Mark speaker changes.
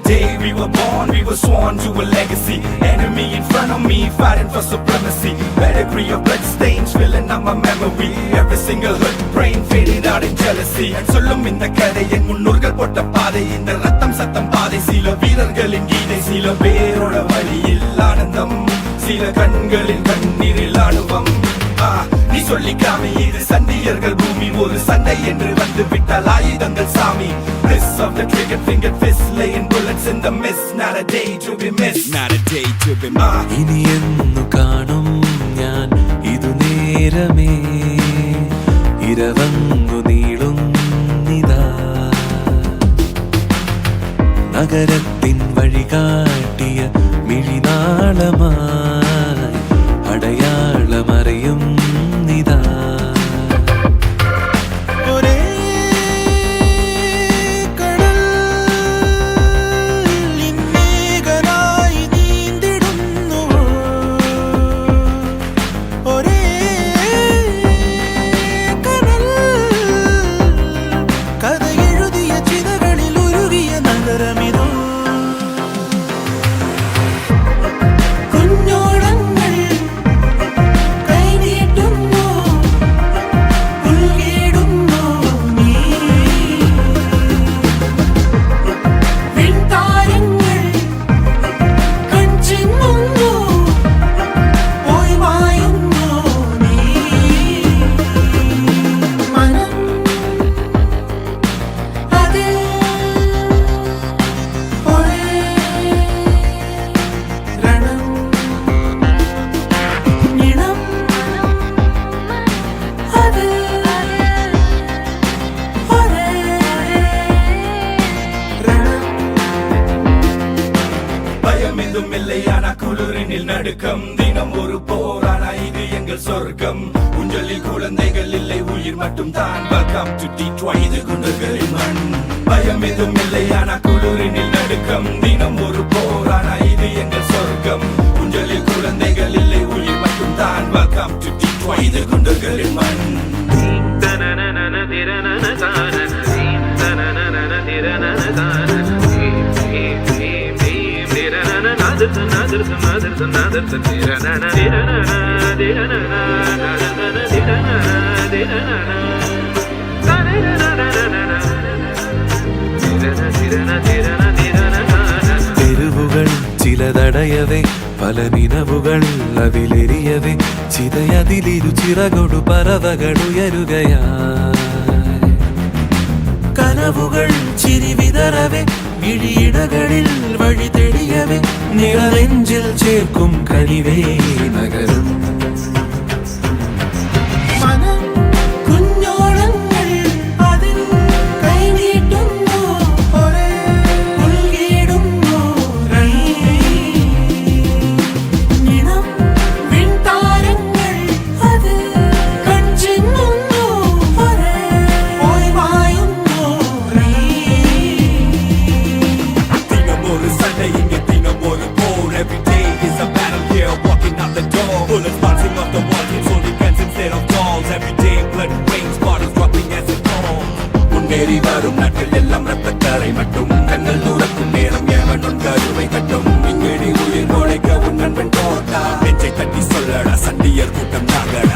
Speaker 1: day we were born, we were sworn to a legacy. Enemy in front of me, fighting for supremacy. Pedigree of blood stains filling up my memory. Every single hood brain faded out in jealousy. And சொல்லும் இந்த கதை என் முன்னோர்கள் போட்ட பாதை. இந்த ரத்தம் சத்தம் பாதை. சில வீரர்களின் கீதை, சில பேரோட வழியில் ஆனந்தம், சில கண்களில் கண்ணீரில் ஆணுவம். நீ சொல்லிக்காமி இது சண்டியர்கள் பூமி, ஒரு சண்டை என்று வந்து விட்டால் ஆயுதங்கள் சாமி. Bliss of the trigger finger fist, laying bullets in the mist. Not a day to be missed, not a day to be missed.
Speaker 2: ഇനി എന്നു കാണും ഞാൻ ഇതു നേരമേ, ഇരവങ്ങു നീളുന്നിതാ. നഗരത്തിൻ വഴി കാട്ടിയ മിഴിനാളമായി അടയാളമറിയും നിതാ. ഒരേ കടൽ ഇന്നേകനായി നീന്തിടുന്നു, ഒരേ കടൽ കഥ എഴുതിയ ചിതകളിൽ ഉരുകിയ നഗരമിതോ.
Speaker 1: இல்லையானா குளிரினில் நடுக்கம், தினம் ஒரு போரானா இது எங்கள் சொர்க்கம். ஊஞ்சலில் குழந்தைகள் இல்லை, உயிர் மட்டும் தான். வெல்கம் டு Detroit, இது குண்டுகளின் மண். பயம் எதுவும் இல்லையானா குளிரினில் நடுக்கம், தினம் ஒரு போரானா இது எங்கள் சொர்க்கம். ஊஞ்சலில் குழந்தைகள் இல்லை, உயிர் மட்டும் தான். வெல்கம் டு Detroit, இது குண்டுகளின் மண்.
Speaker 2: തെരുവുകൾ ചിലതടയവേ, പല നിലവുകൾ അതിലെരിയവേ, ചിതയതിലിരു ചിറകൊടു പറവകൾ ഉയരുകയായി. കനവുകൾ ചിരി വിതറവേ, മിഴിയിടകളിൽ വഴി തെളിയവേ, നിറനെഞ്ചിൽ ചേർക്കും കനിവേ നഗരം.
Speaker 1: Bullets bouncing off the walls, it's only guns instead of dolls. Every day blood rains, bottles dropping as it falls. முன்னேறி வரும் நாட்கள் எல்லாம் ரத்தக்கரை மட்டும், கண்கள் தூரக்கும் நேரம் ஏவனும் கருவை கட்டும். இங்கடி உயிர் நுழைக்க உன் நண்பன் தோட்டா, நெஞ்சை தட்டி சொல்லடா சண்டியர் கூட்டம் நாங்கடா.